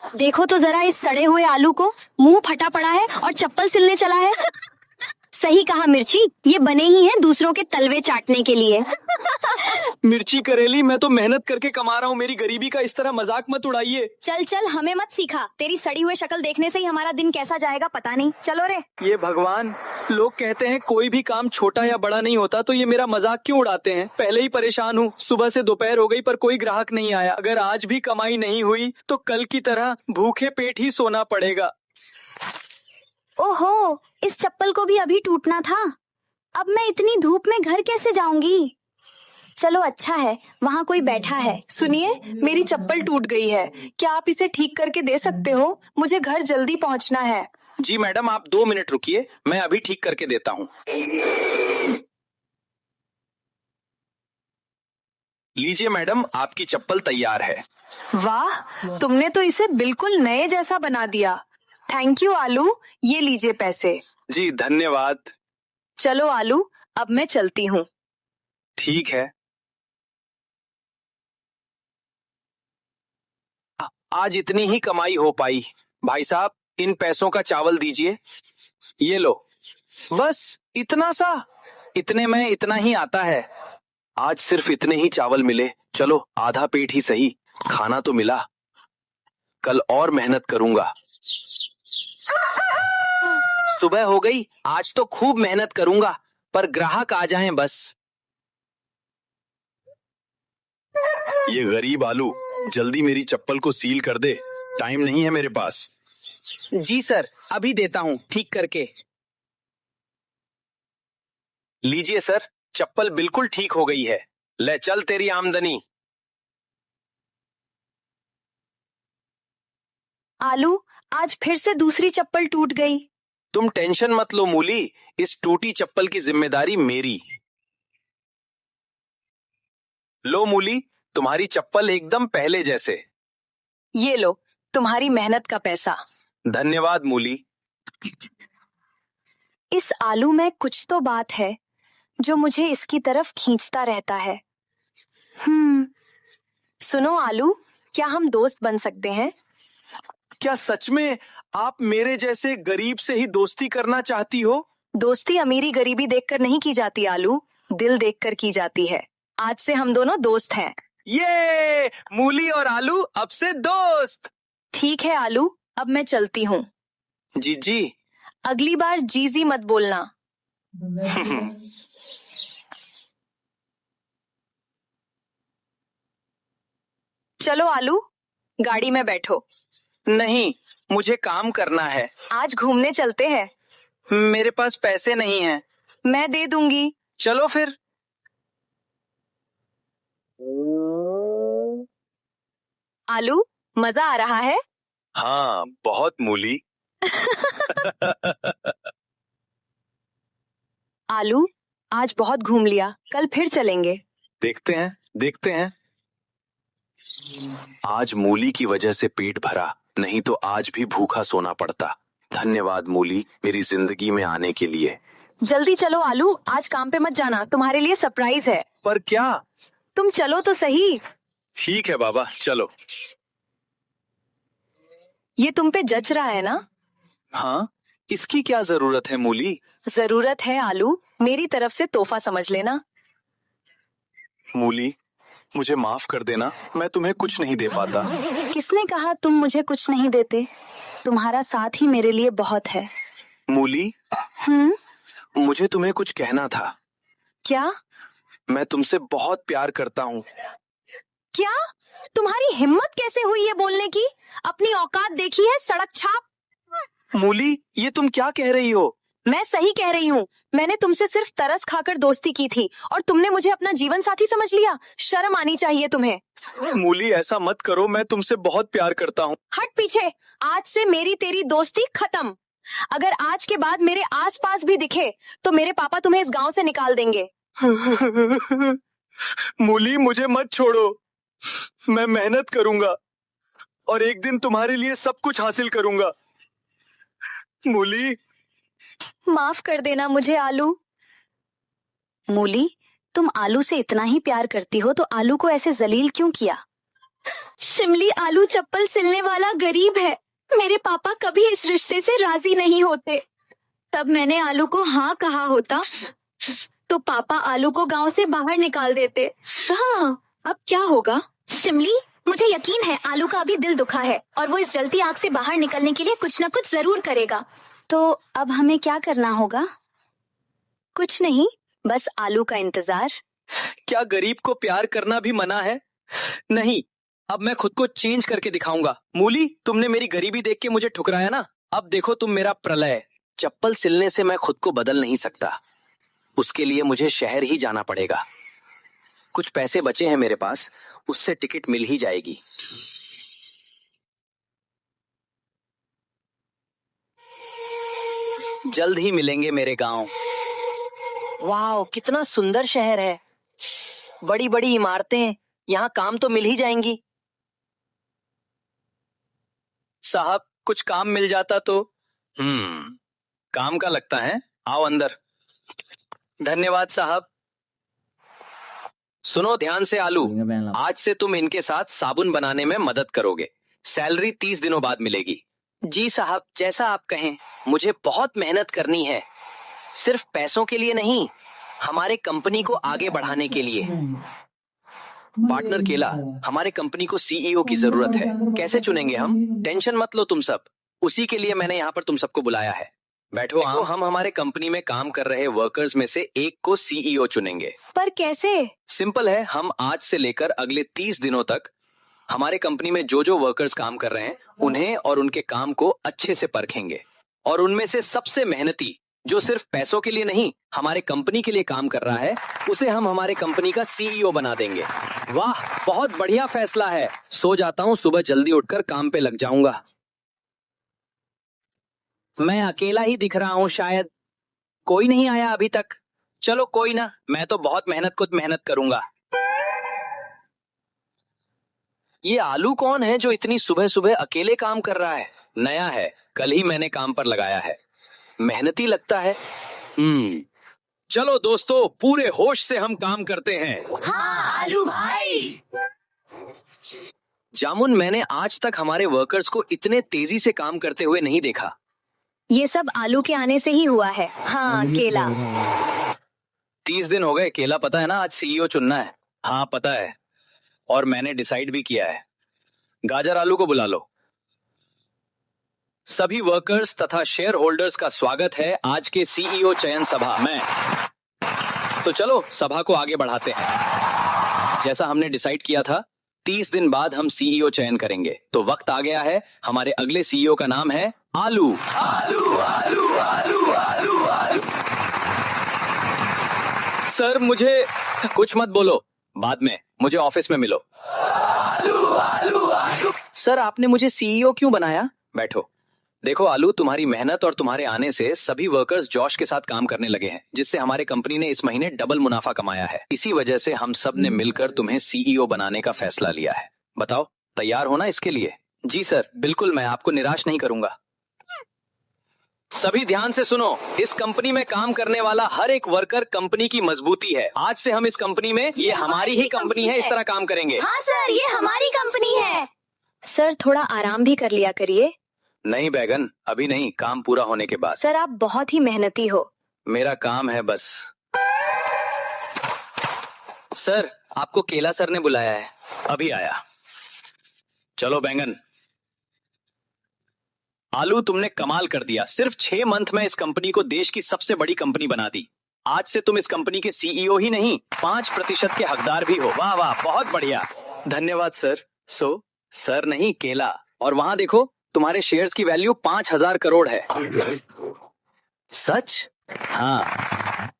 देखो तो जरा इस सड़े हुए आलू को, मुंह फटा पड़ा है और चप्पल सिलने चला है। सही कहा मिर्ची, ये बने ही हैं दूसरों के तलवे चाटने के लिए। मिर्ची करेली, मैं तो मेहनत करके कमा रहा हूँ, मेरी गरीबी का इस तरह मजाक मत उड़ाइए। चल चल, हमें मत सिखा, तेरी सड़ी हुई शक्ल देखने से ही हमारा दिन कैसा जाएगा पता नहीं। चलो रे। ये भगवान, लोग कहते हैं कोई भी काम छोटा या बड़ा नहीं होता, तो ये मेरा मजाक क्यों उड़ाते हैं। पहले ही परेशान हूँ, सुबह से दोपहर हो गई पर कोई ग्राहक नहीं आया। अगर आज भी कमाई नहीं हुई तो कल की तरह भूखे पेट ही सोना पड़ेगा। ओहो, इस चप्पल को भी अभी टूटना था। अब मैं इतनी धूप में घर कैसे जाऊंगी। चलो अच्छा है, वहाँ कोई बैठा है। सुनिए, मेरी चप्पल टूट गई है, क्या आप इसे ठीक करके दे सकते हो? मुझे घर जल्दी पहुंचना है। जी मैडम, आप 2 मिनट रुकिए, मैं अभी ठीक करके देता हूँ। लीजिए मैडम, आपकी चप्पल तैयार है। वाह, तुमने तो इसे बिल्कुल नए जैसा बना दिया। थैंक यू आलू, ये लीजिए पैसे। जी धन्यवाद। चलो आलू, अब मैं चलती हूँ। ठीक है। आज इतनी ही कमाई हो पाई। भाई साहब, इन पैसों का चावल दीजिए। ये लो। बस इतना सा? इतने में इतना ही आता है। आज सिर्फ इतने ही चावल मिले, चलो आधा पेट ही सही, खाना तो मिला। कल और मेहनत करूंगा। सुबह हो गई, आज तो खूब मेहनत करूंगा, पर ग्राहक आ जाएं बस। ये गरीब आलू, जल्दी मेरी चप्पल को सील कर दे, टाइम नहीं है मेरे पास। जी सर, अभी देता हूँ ठीक करके। लीजिए सर, चप्पल बिल्कुल ठीक हो गई है। ले चल तेरी आमदनी। आलू, आज फिर से दूसरी चप्पल टूट गई। तुम टेंशन मत लो मूली, इस टूटी चप्पल की जिम्मेदारी मेरी। लो मूली, तुम्हारी चप्पल एकदम पहले जैसे। ये लो, तुम्हारी मेहनत का पैसा। धन्यवाद मूली। इस आलू में कुछ तो बात है जो मुझे इसकी तरफ खींचता रहता है। सुनो आलू, क्या हम दोस्त बन सकते हैं? क्या सच में आप मेरे जैसे गरीब से ही दोस्ती करना चाहती हो? दोस्ती अमीरी गरीबी देखकर नहीं की जाती आलू, दिल देखकर की जाती है। आज से हम दोनों दोस्त हैं। ये मूली और आलू अब से दोस्त। ठीक है आलू, अब मैं चलती हूँ। जी जी। अगली बार जीजी मत बोलना। चलो आलू, गाड़ी में बैठो। नहीं, मुझे काम करना है। आज घूमने चलते हैं। मेरे पास पैसे नहीं हैं। मैं दे दूंगी। चलो फिर। आलू, मजा आ रहा है? हाँ, बहुत मूली। आलू, आज बहुत घूम लिया, कल फिर चलेंगे। देखते हैं देखते हैं। आज मूली की वजह से पेट भरा, नहीं तो आज भी भूखा सोना पड़ता। धन्यवाद मूली, मेरी जिंदगी में आने के लिए। जल्दी चलो आलू, आज काम पे मत जाना, तुम्हारे लिए सरप्राइज है। पर क्या? तुम चलो तो सही। ठीक है बाबा, चलो। ये तुम पे जच रहा है ना? हाँ, इसकी क्या जरूरत है मूली? जरूरत है आलू, मेरी तरफ से तोहफा समझ लेना। मूली, मुझे माफ कर देना, मैं तुम्हें कुछ नहीं दे पाता। किसने कहा तुम मुझे कुछ नहीं देते? तुम्हारा साथ ही मेरे लिए बहुत है। मूली, मुझे तुम्हें कुछ कहना था। क्या? मैं तुमसे बहुत प्यार करता हूँ। क्या? तुम्हारी हिम्मत कैसे हुई ये बोलने की? अपनी औकात देखी है, सड़क छाप। मूली, ये तुम क्या कह रही हो? मैं सही कह रही हूँ। मैंने तुमसे सिर्फ तरस खाकर दोस्ती की थी और तुमने मुझे अपना जीवन साथी समझ लिया। शर्म आनी चाहिए तुम्हें। मूली, ऐसा मत करो, मैं तुमसे बहुत प्यार करता हूँ। हट पीछे, आज से मेरी तेरी दोस्ती खत्म। अगर आज के बाद मेरे आसपास भी दिखे तो मेरे पापा तुम्हें इस गांव से निकाल देंगे। मूली, मुझे मत छोड़ो, मैं मेहनत करूंगा और एक दिन तुम्हारे लिए सब कुछ हासिल करूंगा। मूली, माफ कर देना मुझे आलू। मूली, तुम आलू से इतना ही प्यार करती हो तो आलू को ऐसे जलील क्यों किया? शिमली आलू चप्पल सिलने वाला गरीब है। मेरे पापा कभी इस रिश्ते से राजी नहीं होते। तब मैंने आलू को हाँ कहा होता तो पापा आलू को गांव से बाहर निकाल देते। हाँ, अब क्या होगा? शिमली, मुझे यकीन है आलू का अभी दिल दुखा है और वो इस जलती आग से बाहर निकलने के लिए कुछ न कुछ जरूर करेगा। तो अब हमें क्या करना होगा? कुछ नहीं, बस आलू का इंतजार। क्या गरीब को प्यार करना भी मना है? नहीं, अब मैं खुद को चेंज करके दिखाऊंगा। मूली, तुमने मेरी गरीबी देख के मुझे ठुकराया ना, अब देखो तुम मेरा प्रलय। चप्पल सिलने से मैं खुद को बदल नहीं सकता, उसके लिए मुझे शहर ही जाना पड़ेगा। कुछ पैसे बचे हैं मेरे पास, उससे टिकट मिल ही जाएगी। जल्द ही मिलेंगे मेरे गांव। वाह, कितना सुंदर शहर है। बड़ी बड़ी इमारतें, यहाँ काम तो मिल ही जाएंगी। साहब, कुछ काम मिल जाता तो। काम का लगता है, आओ अंदर। धन्यवाद साहब। सुनो ध्यान से आलू, आज से तुम इनके साथ साबुन बनाने में मदद करोगे। सैलरी 30 दिनों बाद मिलेगी। जी साहब, जैसा आप कहें। मुझे बहुत मेहनत करनी है, सिर्फ पैसों के लिए नहीं, हमारे कंपनी को आगे बढ़ाने के लिए। पार्टनर केला, हमारे कंपनी को सीईओ की जरूरत है। कैसे चुनेंगे हम? टेंशन मत लो तुम सब, उसी के लिए मैंने यहाँ पर तुम सबको बुलाया है। बैठो, हम हमारे कंपनी में काम कर रहे वर्कर्स में से एक को सीईओ चुनेंगे। पर कैसे? सिंपल है, हम आज से लेकर अगले 30 दिनों तक हमारे कंपनी में जो जो वर्कर्स काम कर रहे हैं उन्हें और उनके काम को अच्छे से परखेंगे, और उनमें से सबसे मेहनती, जो सिर्फ पैसों के लिए नहीं हमारे कंपनी के लिए काम कर रहा है, उसे हम हमारे कंपनी का सीईओ बना देंगे। वाह, बहुत बढ़िया फैसला है। सो जाता हूँ, सुबह जल्दी उठकर काम पे लग जाऊंगा। मैं अकेला ही दिख रहा हूँ शायद, कोई नहीं आया अभी तक। चलो कोई ना, मैं तो बहुत मेहनत करूंगा। ये आलू कौन है जो इतनी सुबह सुबह अकेले काम कर रहा है? नया है, कल ही मैंने काम पर लगाया है। मेहनती लगता है। चलो दोस्तों, पूरे होश से हम काम करते हैं। हाँ आलू भाई। जामुन, मैंने आज तक हमारे वर्कर्स को इतने तेजी से काम करते हुए नहीं देखा। ये सब आलू के आने से ही हुआ है। हाँ केला। 30 दिन हो गए। केला, पता है ना आज सीईओ चुनना है? हाँ पता है, और मैंने डिसाइड भी किया है। गाजर, आलू को बुला लो। सभी वर्कर्स तथा शेयर होल्डर्स का स्वागत है आज के सीईओ चयन सभा में। तो चलो सभा को आगे बढ़ाते हैं। जैसा हमने डिसाइड किया था, 30 दिन बाद हम सीईओ चयन करेंगे। तो वक्त आ गया है। हमारे अगले सीईओ का नाम है आलू। आलू आलू आलू आलू आलू। सर, मुझे कुछ मत बोलो, बाद में मुझे ऑफिस में मिलो। आलू आलू आलू। सर, आपने मुझे सीईओ क्यों बनाया? बैठो। देखो आलू, तुम्हारी मेहनत और तुम्हारे आने से सभी वर्कर्स जोश के साथ काम करने लगे हैं, जिससे हमारे कंपनी ने इस महीने डबल मुनाफा कमाया है। इसी वजह से हम सब ने मिलकर तुम्हें सीईओ बनाने का फैसला लिया है। बताओ, तैयार हो ना इसके लिए? जी सर, बिल्कुल, मैं आपको निराश नहीं करूंगा। सभी ध्यान से सुनो, इस कंपनी में काम करने वाला हर एक वर्कर कंपनी की मजबूती है। आज से हम इस कंपनी में, ये हमारी ही कंपनी है, इस तरह काम करेंगे। हाँ सर, ये हमारी कंपनी है। सर, थोड़ा आराम भी कर लिया करिए। नहीं बैगन, अभी नहीं, काम पूरा होने के बाद। सर, आप बहुत ही मेहनती हो। मेरा काम है बस। सर, आपको केला सर ने बुलाया है, अभी आया। चलो बैंगन। आलू, तुमने कमाल कर दिया। सिर्फ 6 मंथ में इस कंपनी को देश की सबसे बड़ी कंपनी बना दी। आज से तुम इस कंपनी के सीईओ ही नहीं, 5% के हकदार भी हो। वाह वाह, बहुत बढ़िया। धन्यवाद सर। सर नहीं, केला। और वहां देखो, तुम्हारे शेयर्स की वैल्यू 5000 करोड़ है। सच? हाँ।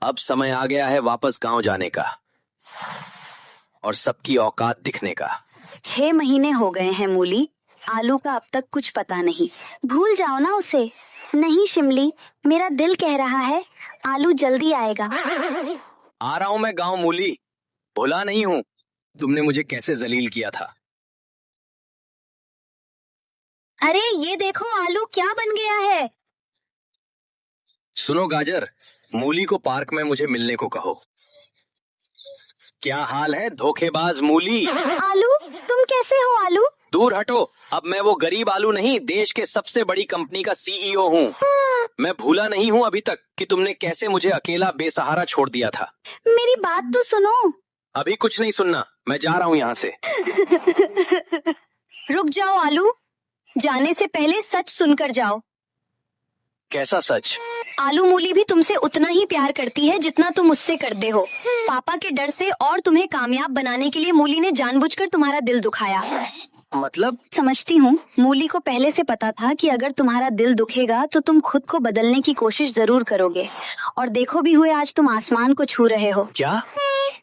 अब समय आ गया है वापस गांव जाने का और सबकी औकात दिखने का। 6 महीने हो गए हैं मूली, आलू का अब तक कुछ पता नहीं। भूल जाओ ना उसे। नहीं शिमली, मेरा दिल कह रहा है आलू जल्दी आएगा। आ रहा हूं मैं गांव मूली, भुला नहीं हूं तुमने मुझे कैसे जलील किया था। अरे ये देखो आलू क्या बन गया है। सुनो गाजर, मूली को पार्क में मुझे मिलने को कहो। क्या हाल है धोखेबाज मूली? आलू, तुम कैसे हो आलू? दूर हटो, अब मैं वो गरीब आलू नहीं, देश के सबसे बड़ी कंपनी का सीईओ हूँ। मैं भूला नहीं हूँ अभी तक कि तुमने कैसे मुझे अकेला बेसहारा छोड़ दिया था। मेरी बात तो सुनो। अभी कुछ नहीं सुनना, मैं जा रहा हूँ यहाँ से। रुक जाओ आलू, जाने से पहले सच सुनकर जाओ। कैसा सच? आलू मूली भी तुमसे उतना ही प्यार करती है जितना तुम उससे करते हो। पापा के डर से और तुम्हें कामयाब बनाने के लिए मूली ने जानबूझकर तुम्हारा दिल दुखाया। मतलब? समझती हूँ, मूली को पहले से पता था कि अगर तुम्हारा दिल दुखेगा तो तुम खुद को बदलने की कोशिश जरूर करोगे, और देखो भी हुए आज तुम आसमान को छू रहे हो। क्या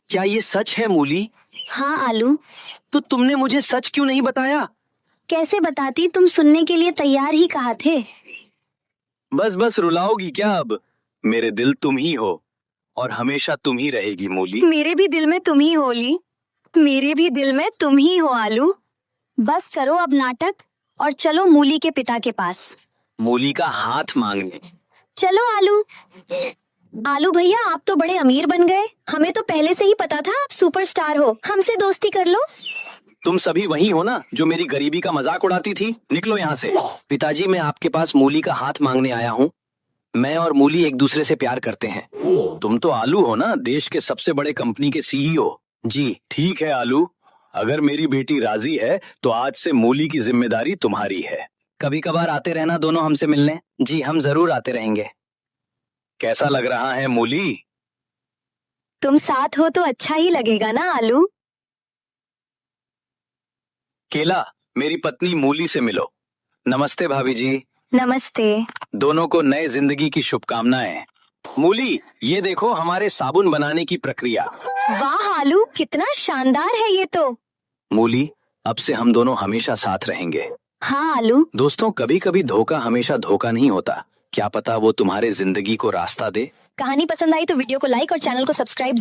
क्या ये सच है मूली? हाँ आलू। तो तुमने मुझे सच क्यों नहीं बताया? कैसे बताती, तुम सुनने के लिए तैयार ही कहा थे। बस बस रुलाओगी क्या अब? मेरे दिल तुम ही हो और हमेशा तुम ही रहेगी मूली। मेरे भी दिल में तुम ही हो ली, मेरे भी दिल में तुम ही हो आलू। बस करो अब नाटक और चलो मूली के पिता के पास। मूली का हाथ मांगने? चलो आलू। आलू भैया, आप तो बड़े अमीर बन गए। हमें तो पहले से ही पता था आप सुपरस्टार हो। हमसे दोस्ती कर लो। तुम सभी वही हो ना जो मेरी गरीबी का मजाक उड़ाती थी? निकलो यहाँ से। पिताजी, मैं आपके पास मूली का हाथ मांगने आया हूँ। मैं और मूली एक दूसरे से प्यार करते हैं। तुम तो आलू हो ना, देश के सबसे बड़े कंपनी के सीईओ। जी ठीक है आलू, अगर मेरी बेटी राजी है तो आज से मूली की जिम्मेदारी तुम्हारी है। कभी कभार आते रहना दोनों हमसे मिलने। जी हम जरूर आते रहेंगे। कैसा लग रहा है मूली? तुम साथ हो तो अच्छा ही लगेगा ना आलू। केला, मेरी पत्नी मूली से मिलो। नमस्ते भाभी जी। नमस्ते। दोनों को नए जिंदगी की शुभकामनाएं। मूली, ये देखो हमारे साबुन बनाने की प्रक्रिया। वाह आलू, कितना शानदार है ये तो। मूली, अब से हम दोनों हमेशा साथ रहेंगे। हाँ आलू। दोस्तों, कभी कभी धोखा हमेशा धोखा नहीं होता। क्या पता वो तुम्हारे जिंदगी को रास्ता दे। कहानी पसंद आई तो वीडियो को लाइक और चैनल को सब्सक्राइब